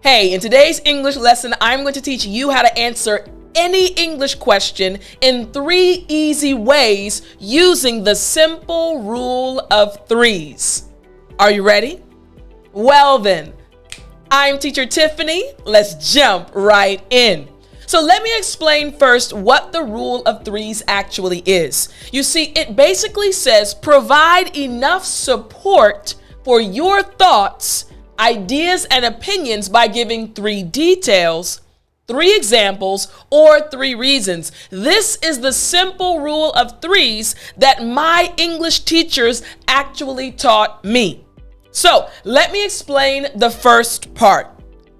Hey, in today's English lesson, I'm going to teach you how to answer any English question in 3 easy ways using the simple rule of 3s. Are you ready? Well then, I'm teacher Tiffany. Let's jump right in. So let me explain first what the rule of 3s actually is. You see, it basically says provide enough support for your thoughts, ideas, and opinions by giving 3 details, 3 examples, or 3 reasons. This is the simple rule of 3s that my English teachers actually taught me. So let me explain the first part.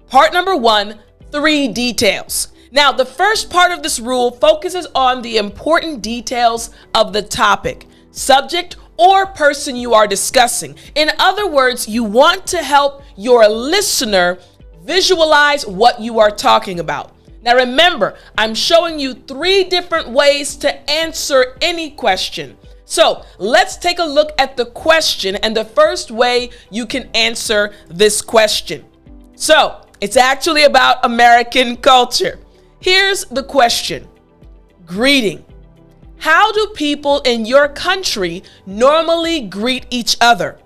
Part number 1, 3 details. Now, the first part of this rule focuses on the important details of the topic, subject, or person you are discussing. In other words, you want to help your listener visualize what you are talking about. Now remember, I'm showing you 3 different ways to answer any question. So let's take a look at the question and the first way you can answer this question. So it's actually about American culture. Here's the question. Greeting. How do people in your country normally greet each other?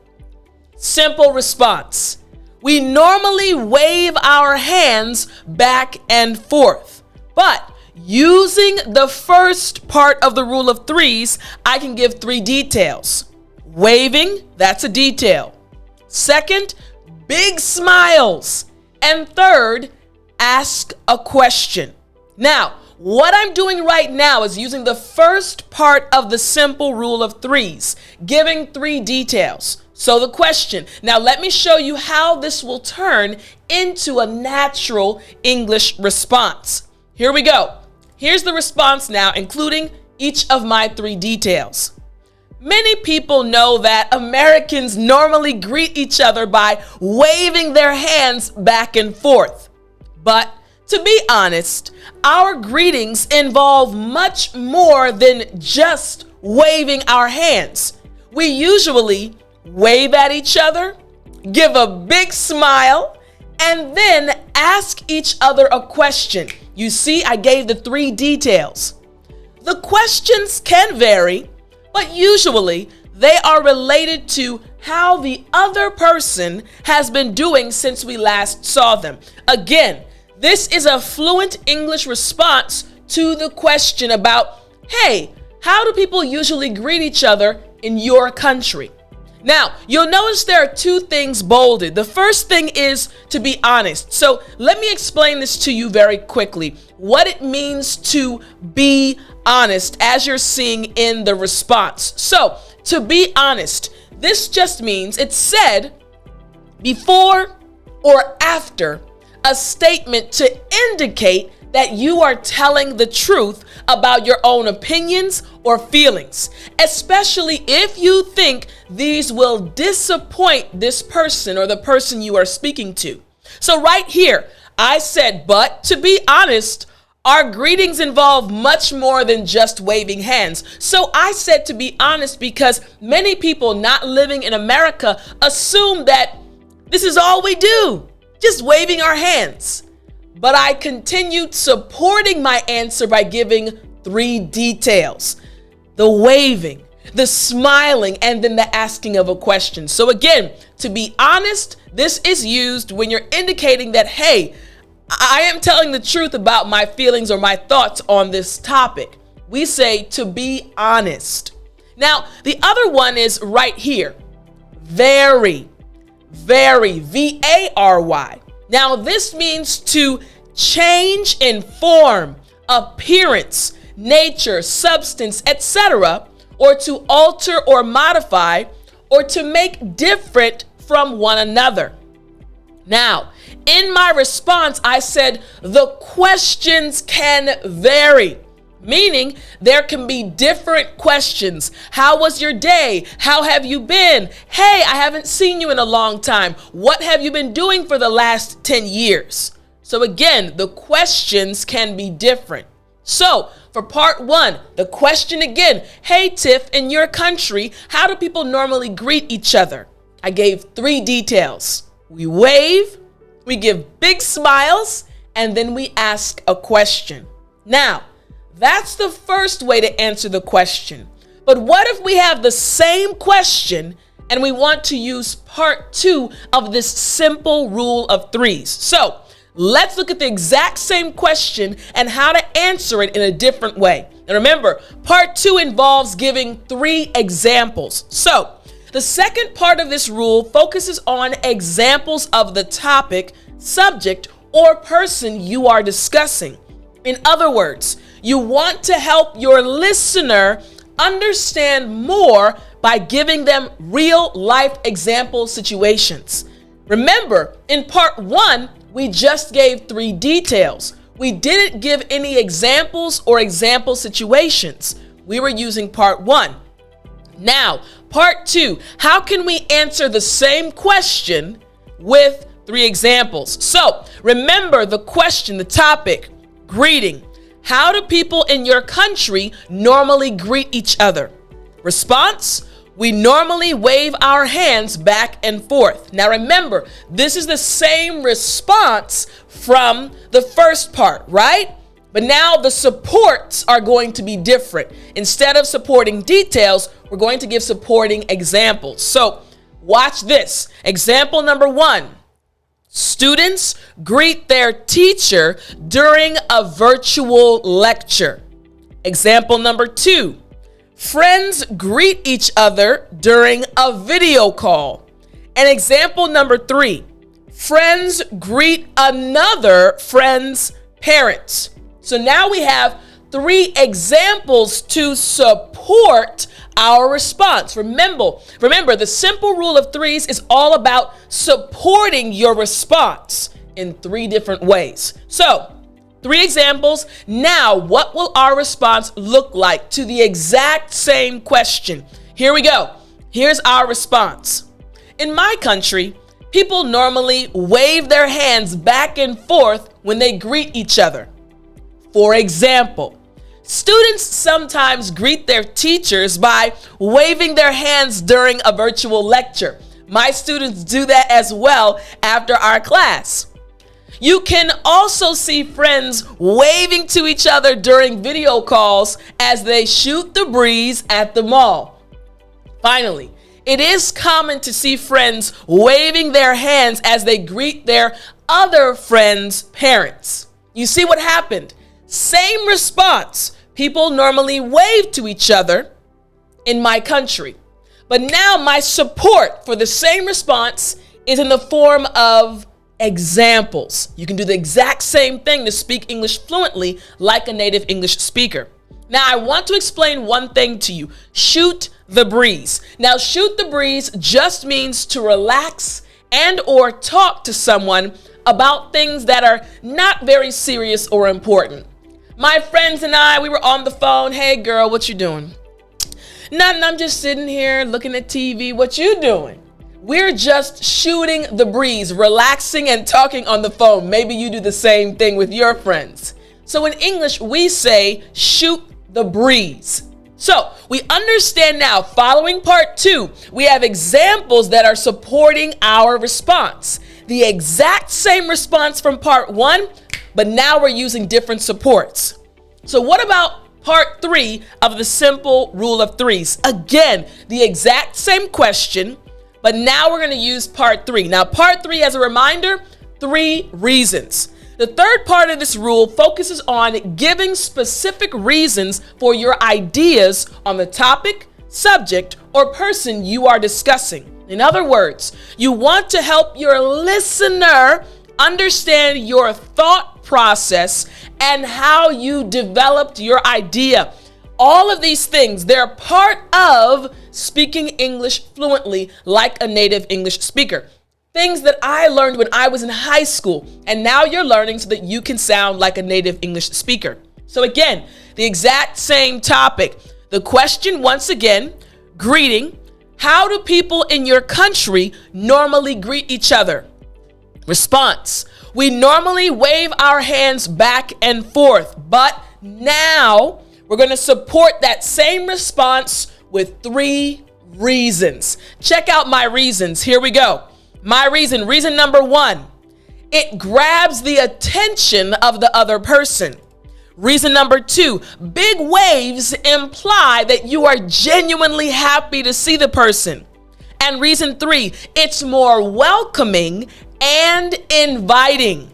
Simple response. We normally wave our hands back and forth. But using the first part of the rule of 3s, I can give 3 details. Waving, that's a detail. Second, big smiles. And third, ask a question. Now, what I'm doing right now is using the first part of the simple rule of 3s, giving 3 details. So the question. Now let me show you how this will turn into a natural English response. Here we go. Here's the response now, including each of my 3 details. Many people know that Americans normally greet each other by waving their hands back and forth. But to be honest, our greetings involve much more than just waving our hands. We usually wave at each other, give a big smile, and then ask each other a question. You see, I gave the 3 details. The questions can vary, but usually they are related to how the other person has been doing since we last saw them. Again, this is a fluent English response to the question about, hey, how do people usually greet each other in your country? Now, you'll notice there are 2 things bolded. The first thing is to be honest. So let me explain this to you very quickly. What it means to be honest as you're seeing in the response. So to be honest, this just means it's said before or after a statement to indicate that you are telling the truth about your own opinions or feelings, especially if you think these will disappoint this person or the person you are speaking to. So right here, I said, but to be honest, our greetings involve much more than just waving hands. So I said to be honest because many people not living in America assume that this is all we do, just waving our hands. But I continued supporting my answer by giving 3 details. The waving, the smiling, and then the asking of a question. So again, to be honest, this is used when you're indicating that, hey, I am telling the truth about my feelings or my thoughts on this topic. We say to be honest. Now, the other one is right here. Very, V-A-R-Y. Now, this means to change in form, appearance, nature, substance, etc., or to alter or modify, or to make different from one another. Now, in my response, I said the questions can vary, meaning there can be different questions. How was your day? How have you been? Hey, I haven't seen you in a long time. What have you been doing for the last 10 years? So again, the questions can be different. So for part 1, the question again, hey Tiff, in your country, how do people normally greet each other? I gave 3 details. We wave, we give big smiles, and then we ask a question. Now, that's the first way to answer the question. But what if we have the same question and we want to use part 2 of this simple rule of threes? So let's look at the exact same question and how to answer it in a different way. And remember, part 2 involves giving 3 examples. So the second part of this rule focuses on examples of the topic, subject, or person you are discussing. In other words, you want to help your listener understand more by giving them real life example situations. Remember, in part 1, we just gave 3 details. We didn't give any examples or example situations. We were using part 1. Now, part 2, how can we answer the same question with 3 examples? So, remember the question, the topic, greeting. How do people in your country normally greet each other? Response: we normally wave our hands back and forth. Now remember, this is the same response from the first part, right? But now the supports are going to be different. Instead of supporting details, we're going to give supporting examples. So watch this. Example number 1. Students greet their teacher during a virtual lecture. Example number 2. Friends greet each other during a video call. And example number 3. Friends greet another friend's parents. So now we have 3 examples to support our response. Remember, the simple rule of threes is all about supporting your response in 3 different ways. So, 3 examples. Now, what will our response look like to the exact same question? Here we go. Here's our response. In my country, people normally wave their hands back and forth when they greet each other. For example, students sometimes greet their teachers by waving their hands during a virtual lecture. My students do that as well after our class. You can also see friends waving to each other during video calls as they shoot the breeze at the mall. Finally, it is common to see friends waving their hands as they greet their other friends' parents. You see what happened? Same response. People normally wave to each other in my country. But now my support for the same response is in the form of examples. You can do the exact same thing to speak English fluently like a native English speaker. Now, I want to explain one thing to you. Shoot the breeze. Now, shoot the breeze just means to relax and or talk to someone about things that are not very serious or important. My friends and I, we were on the phone. Hey girl, what you doing? Nothing, I'm just sitting here looking at TV. What you doing? We're just shooting the breeze, relaxing and talking on the phone. Maybe you do the same thing with your friends. So in English, we say shoot the breeze. So we understand now, following part 2, we have examples that are supporting our response. The exact same response from part 1, but now we're using different supports. So what about part 3 of the simple rule of threes? Again, the exact same question, but now we're going to use part 3. Now, part 3, as a reminder, 3 reasons. The third part of this rule focuses on giving specific reasons for your ideas on the topic, subject, or person you are discussing. In other words, you want to help your listener understand your thought process and how you developed your idea. All of these things, they're part of speaking English fluently like a native English speaker. Things that I learned when I was in high school, and now you're learning so that you can sound like a native English speaker. So again, the exact same topic. The question, once again, greeting. How do people in your country normally greet each other? Response: we normally wave our hands back and forth, but now we're going to support that same response with 3 reasons. Check out my reasons. Here we go. My reason number 1. it grabs the attention of the other person. Reason number 2, big waves imply that you are genuinely happy to see the person. And reason 3, it's more welcoming and inviting.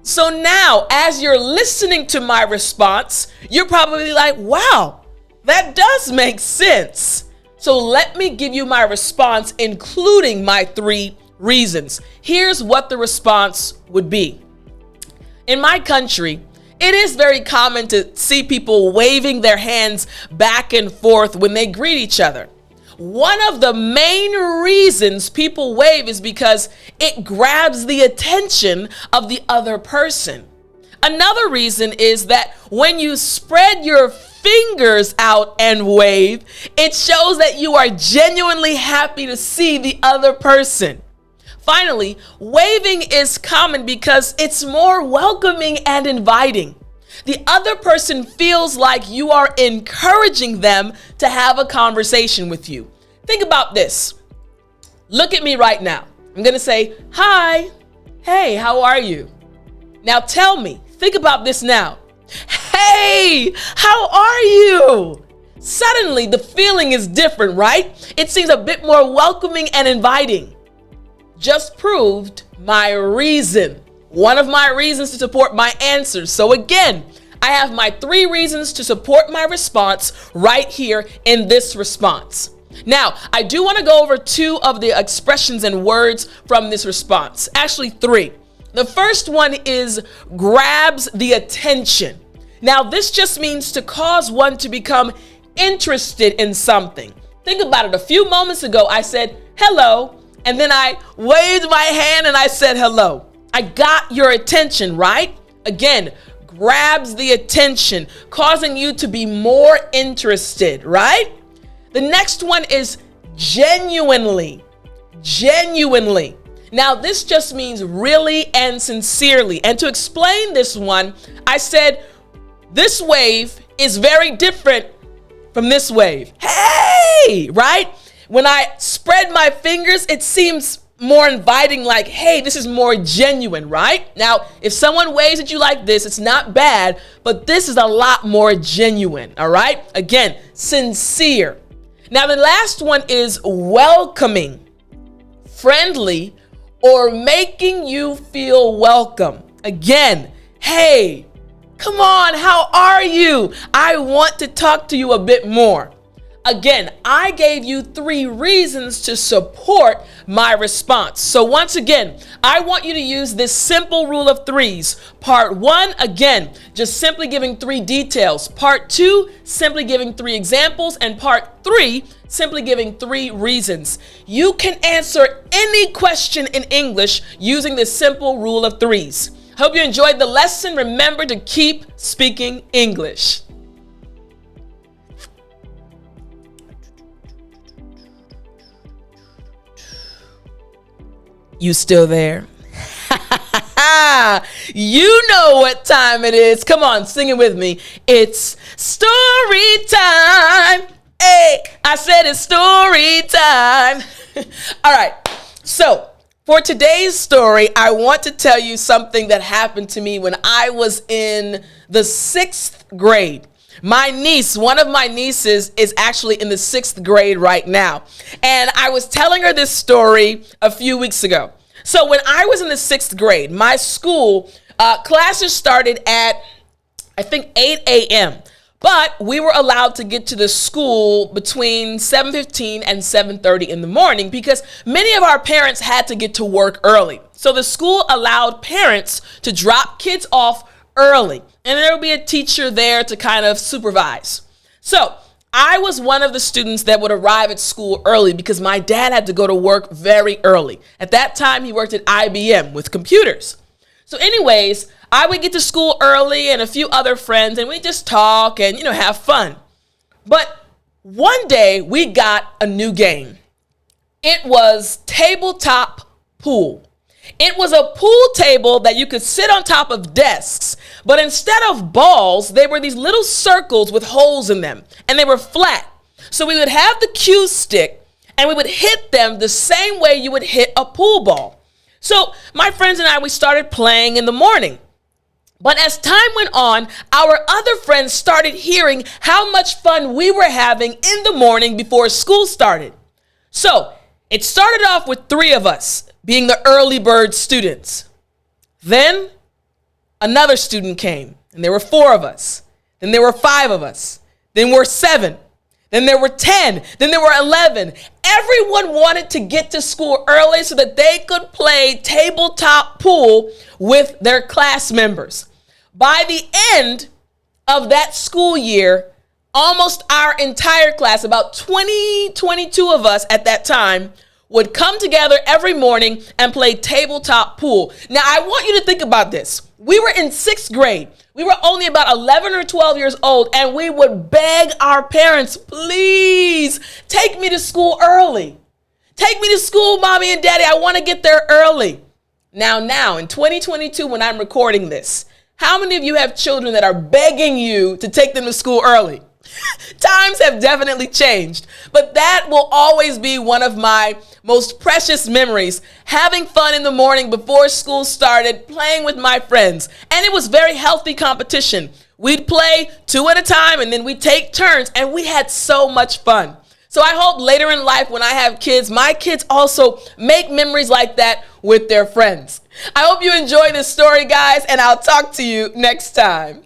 So now, as you're listening to my response, you're probably like, wow, that does make sense. So let me give you my response, including my 3 reasons. Here's what the response would be. In my country, it is very common to see people waving their hands back and forth when they greet each other. One of the main reasons people wave is because it grabs the attention of the other person. Another reason is that when you spread your fingers out and wave, it shows that you are genuinely happy to see the other person. Finally, waving is common because it's more welcoming and inviting. The other person feels like you are encouraging them to have a conversation with you. Think about this. Look at me right now. I'm going to say, hi, hey, how are you? Now tell me, think about this now. Hey, how are you? Suddenly the feeling is different, right? It seems a bit more welcoming and inviting. Just proved my reason. One of my reasons to support my answers. So again, I have my 3 reasons to support my response right here in this response. Now, I do want to go over 2 of the expressions and words from this response. Actually, 3. The first one is grabs the attention. Now, this just means to cause one to become interested in something. Think about it. A few moments ago, I said, hello, and then I waved my hand and I said, hello. I got your attention, right? Again, grabs the attention, causing you to be more interested, right? The next one is genuinely. Genuinely. Now, this just means really and sincerely. And to explain this one, I said, this wave is very different from this wave. Hey, right? When I spread my fingers, it seems more inviting, like, hey, this is more genuine, right? Now, if someone waves at you like this, it's not bad, but this is a lot more genuine, all right? Again, sincere. Now, the last one is welcoming, friendly, or making you feel welcome. Again, hey, come on, how are you? I want to talk to you a bit more. Again, I gave you 3 reasons to support my response. So once again, I want you to use this simple rule of 3s. Part 1, again, just simply giving 3 details. Part 2, simply giving 3 examples. And part 3, simply giving 3 reasons. You can answer any question in English using this simple rule of 3s. Hope you enjoyed the lesson. Remember to keep speaking English. You still there? You know what time it is. Come on, sing it with me. It's story time. Hey, I said it's story time. All right. So for today's story, I want to tell you something that happened to me when I was in the 6th grade. My niece, one of my nieces, is actually in the 6th grade right now. And I was telling her this story a few weeks ago. So when I was in the 6th grade, my school classes started at, I think, 8 a.m. But we were allowed to get to the school between 7:15 and 7:30 in the morning because many of our parents had to get to work early. So the school allowed parents to drop kids off early, and there would be a teacher there to kind of supervise. So I was one of the students that would arrive at school early because my dad had to go to work very early. At that time, he worked at IBM with computers. So anyways, I would get to school early and a few other friends, and we just talk and, have fun. But one day we got a new game. It was tabletop pool. It was a pool table that you could sit on top of desks, but instead of balls, they were these little circles with holes in them, and they were flat. So we would have the cue stick, and we would hit them the same way you would hit a pool ball. So my friends and I, we started playing in the morning. But as time went on, our other friends started hearing how much fun we were having in the morning before school started. So it started off with 3 of us being the early bird students. Then another student came, and there were 4 of us. Then there were 5 of us. Then there were 7. Then there were 10. Then there were 11. Everyone wanted to get to school early so that they could play tabletop pool with their class members. By the end of that school year, almost our entire class, about 22 of us at that time, would come together every morning and play tabletop pool. Now, I want you to think about this. We were in 6th grade. We were only about 11 or 12 years old, and we would beg our parents, please take me to school early. Take me to school, mommy and daddy. I want to get there early. Now, in 2022, when I'm recording this, how many of you have children that are begging you to take them to school early? Times have definitely changed, but that will always be one of my most precious memories, having fun in the morning before school started, playing with my friends. And it was very healthy competition. We'd play 2 at a time, and then we'd take turns, and we had so much fun. So I hope later in life when I have kids, my kids also make memories like that with their friends. I hope you enjoy this story, guys, and I'll talk to you next time.